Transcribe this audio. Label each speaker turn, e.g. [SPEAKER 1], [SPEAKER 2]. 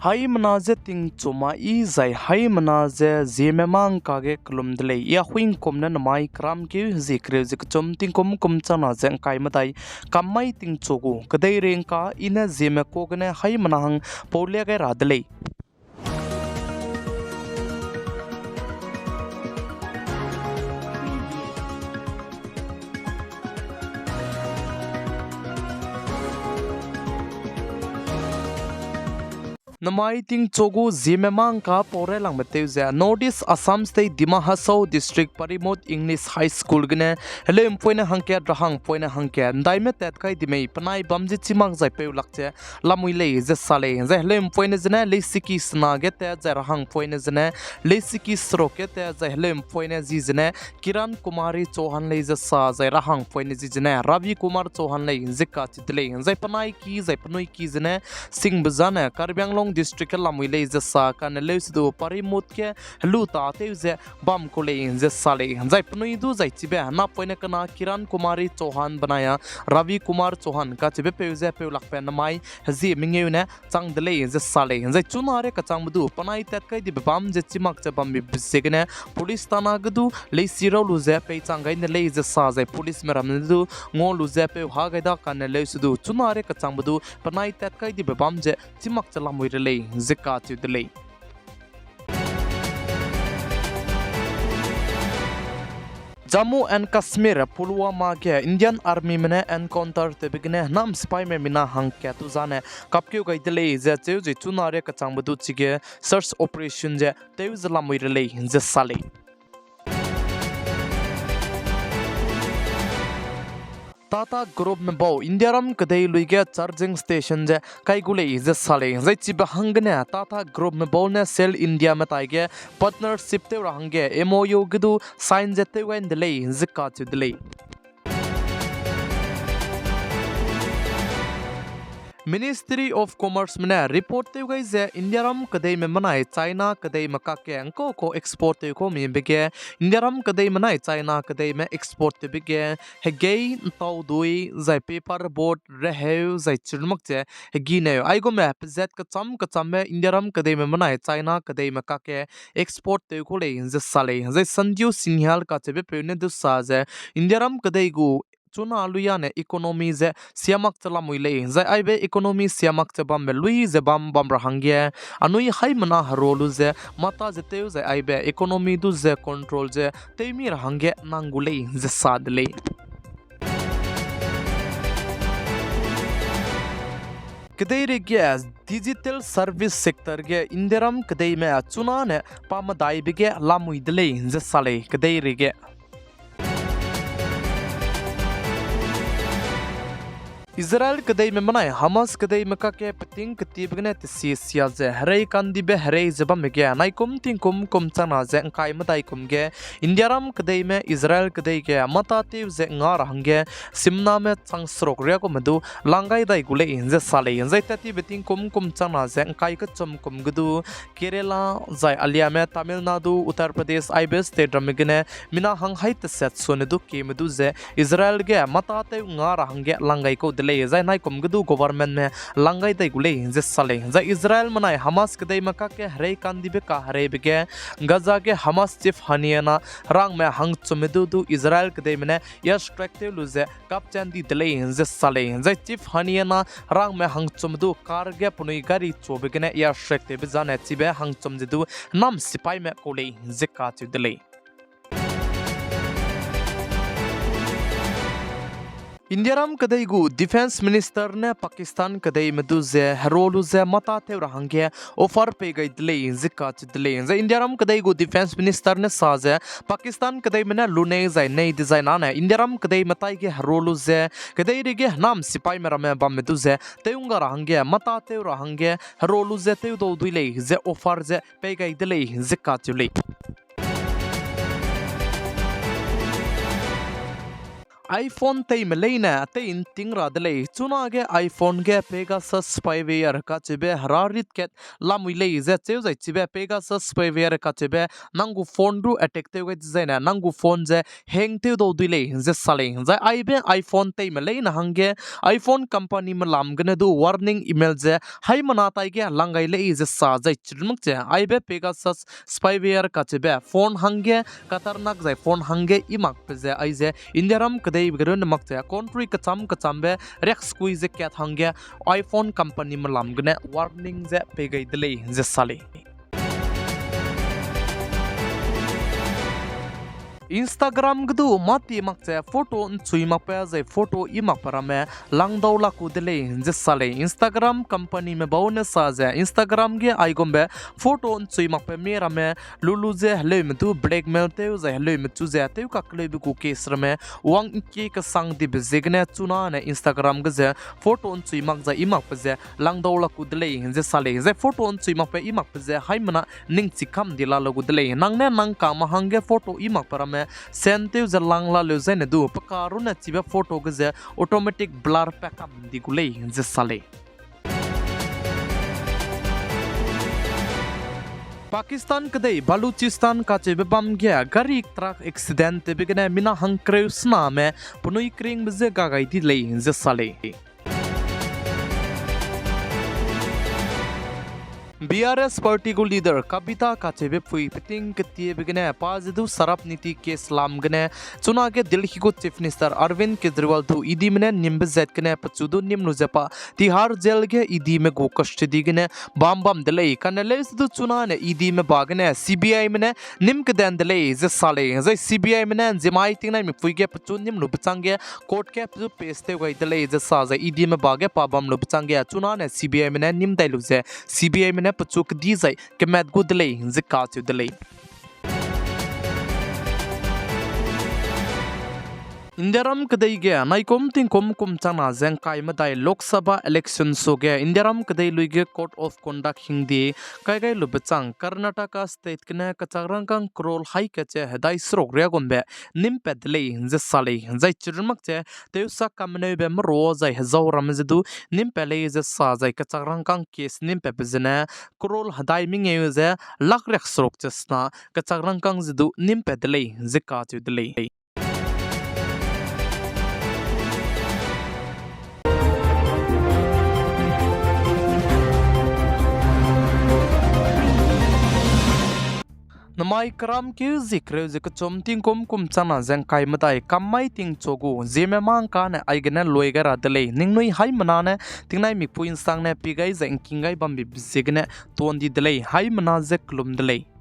[SPEAKER 1] Hai manaze ting chuma I zai hai manaze Zeme mang kage klum dele ya huing komna namai kram ke zikre zik chum ting kom chana zeng kai matai kamai ting chogu kadai reng ka ina Zeme kogne hai manahang pole ga radle Namai ting chogu Zeme mang ka pore lang bateu za Northeast Assam State Dima hasoa district Parimot English High School gane helem poina hangke rahang poina hangke daime tet kai dimei panai bamji chimang zai peu lakche lamui le ze sale ze helem poina zene le siki sna ge te za rahang poina zene le siki sroke te za helem poina ji zene Kiran Kumari Chauhan le ze sa zai rahang poina ji zene Ravi Kumar Chauhan le zika chitle zai panai ki zai panoi ki zene sing bzana karbyang long district lamui le ze sa kan le su parimut ke luta te ze bam ko le ze sale zai pnui du zai chibe na poina kana Kiran Kumari Chauhan banaya Ravi Kumar Chauhan ka chibe pe ze pe lak pe namai hazi mingeu ne chang dele ze sale zai chunare ka chang bu panai tat kai di bam je chimak che bam bi segne police tana gdu le siro lu ze pe changai ne le ze sa zai police meram du ngo lu ze pe ha ga da kan le su du chunare ka chang bu panai tat kai di bam je chimak che lamui le zika to delay Jammu and Kashmir Pulwama ke Indian Army mene encounter te bigne nam spy me mina hang ke tu zane kapkyu gai delay je cheu je chunare ka changbu chige search operation je teu zala muirele je sale Tata Group में बहु इंडियारम कदई लुइगे charging station जे काइगुले इजे साले जै Chiba हंगने Tata Group में बहु ने cell India में ताइगे partnership ते रहंगे MOU गदु sign जेते वेन दिले जिका च दिले Ministry of Commerce में report ते गई जे इंडियारम कदई में मनाए चाइना कदई मका के अंको को एक्सपोर्ट ते को में बिगे इंडियारम कदई मनाए चाइना कदई में एक्सपोर्ट ते बिगे हेगई ताउ दुई जै पेपर बोर्ड रहेव जै चिरमक जे हेगी ने आइगो में जेट का चम में इंडियारम कदई में मनाए चाइना कदई मका के एक्सपोर्ट ते को ले जे साले जै संजीव सिन्हाल का चबे पेने दुसा जे इंडियारम कदई गु चुना लुया ने इकोनॉमी जे सियामक चला मुइले जे आइबे इकोनॉमी सियामक चे बम लुई जे बम रहंगे अनुई हाई मना हरोलु जे माता जेते जे आइबे इकोनॉमी दु जे कंट्रोल जे तेमी रहंगे नांगुले जे सादले कदई गे डिजिटल सर्विस सेक्टर गे इंदिरम कदई में चुना ने पामदाई बिगे लामुइदले जे साले कदई गे Israel kadai me manai Hamas kadai meka ke peting ketibgne tsi sia je hrai kan di be hrai jeba me ge nai kum ting kum chana je kai matai kum ge Indiaram kadai me Israel kadai ge mata tiv je nga rahangge simna me changsrok ria ko madu langai dai gule in je sale in je tati beting kum chana je kai ka chum kum gudu Kerala jai alia me Tamil Nadu Uttar Pradesh Ibe state ramigene mina hang hai te set sonedu ke medu je Israel ge mata te nga rahangge langai ko ले जाय नाय कमगदु government में लंगाई दai गुले जे साले जा Israel मनाय Hamas कदai मका के हरे कांदिबे का हरे बिगे गजा के हमास चिफ हनियाना रांग में हंग चमेदु दु इजराइल कदai मने या स्ट्रक्टिव लुजे कापचांदी दले जे साले जा चिफ हनियाना रांग में हंग चमदु कारगे पुनुई गारी चोबेगने या स्ट्रक्टिव जाने चिबे हंग चमजदु नाम सिपाई में कोले जे काचु दले इंडियारम कदई गु डिफेंस मिनिस्टर ने पाकिस्तान कदई मदु जे हरोलु जे मता ते रहंगे ऑफर पे गई दले जिका च दले जे इंडियारम कदई गु डिफेंस मिनिस्टर ने साजे पाकिस्तान कदई मने लुने जे नई डिजाइन आने इंडियारम कदई मताई के हरोलु जे कदई रिगे नाम सिपाई में रमे बम मदु जे तेउंगा रहंगे मता ते रहंगे हरोलु जे ते दो दुले जे ऑफर जे पे गई दले जिका च ले iPhone tay Malayna tay in tingra delay chuna ge iPhone ge Pegasus spyware ka chibe hararit ket lamui lei ze cheu zai chibe Pegasus spyware ka chibe nangu phone ru attack te wet zaina nangu phone je hang te do dile je sale za aibe iPhone tay Malayna hange iPhone company ma lam gna du warning email je hai mana tai ge langai lei je sa zai chirmuk je aibe Pegasus spyware ka chibe phone hange katarnak zai phone hange imak pe je ai je indiaram kadai bigron makcha country kacham be rex squeeze kat hange iPhone company malam gne warning je pegai dele je sale Instagram gdu mati makche photo chui makpa zai photo imak parame langdaula kudele je sale Instagram company me baune sa je Instagram ge aigombe photo chui makpa merame lulu je hlem tu blackmail te je hlem chu je te ka klebe ku case rame wang ki ka sang di bezigne chuna ne Instagram ge je photo chui mak za imak pa je langdaula kudele je sale je photo chui makpa imak pa je haimana ning chikam dila logudele nangne nang ka ma hange photo imak parame sentiu za langla le zene du pakaru na chibe photo ge automatic blur pakam digule je sale Pakistan kadai Baluchistan ka chebe bam gya gari truck accident te bigene mina hankre usna me punui kring bze gagai di le je sale BRS party को leader कविता काचेबे फुई pitting कतिये बिगने पाजिदु सरप नीति के slam गने चुना के दिल्ली को chief minister Arvind Kejriwal थु ईदी में निम्ब जेट गने पचुदु निम्नु जपा तिहार जेल के ईदी में गो कष्टदी गने बम बम दले कनले दु चुना ने ईदी में बागने सीबीआई में निम के देन दले जे साले जे सीबीआई में जिमाई तिंग में फुई के पचु निम्नु बचांगे कोर्ट के पचु पेस्ते गई दले जे साजे ईदी में बागे पाबम नु बचांगे चुना ने सीबीआई में निम दैलु जे सीबीआई में pachuk di zai kemet gudlei zika chudlei Indiaram kadai ge naikom tingkom kum chana jeng kai madai Lok Sabha election so ge Indiaram kadai luige code of conduct hindi kai gai lubachang Karnataka state kne kacharang kang krol hai kache hedai srok ria gombe nim pedlei je sale jai chirmak che teusa kamne be mro jai hezau ramzedu nim pele je sa jai kacharang kang case nim pepzena krol hadai minge je lak rek srok chesna kacharang kang zedu nim pedlei je ka chudlei Namai kram ki zikre zik chom ting kum chana jeng kai matai kamai ting chogu Zeme mang ka ne aigena loigara dele ningnoi hai manane tingnai mi puin sang ne pigai jeng kingai bambi zigne tondi dele hai mana je klum dele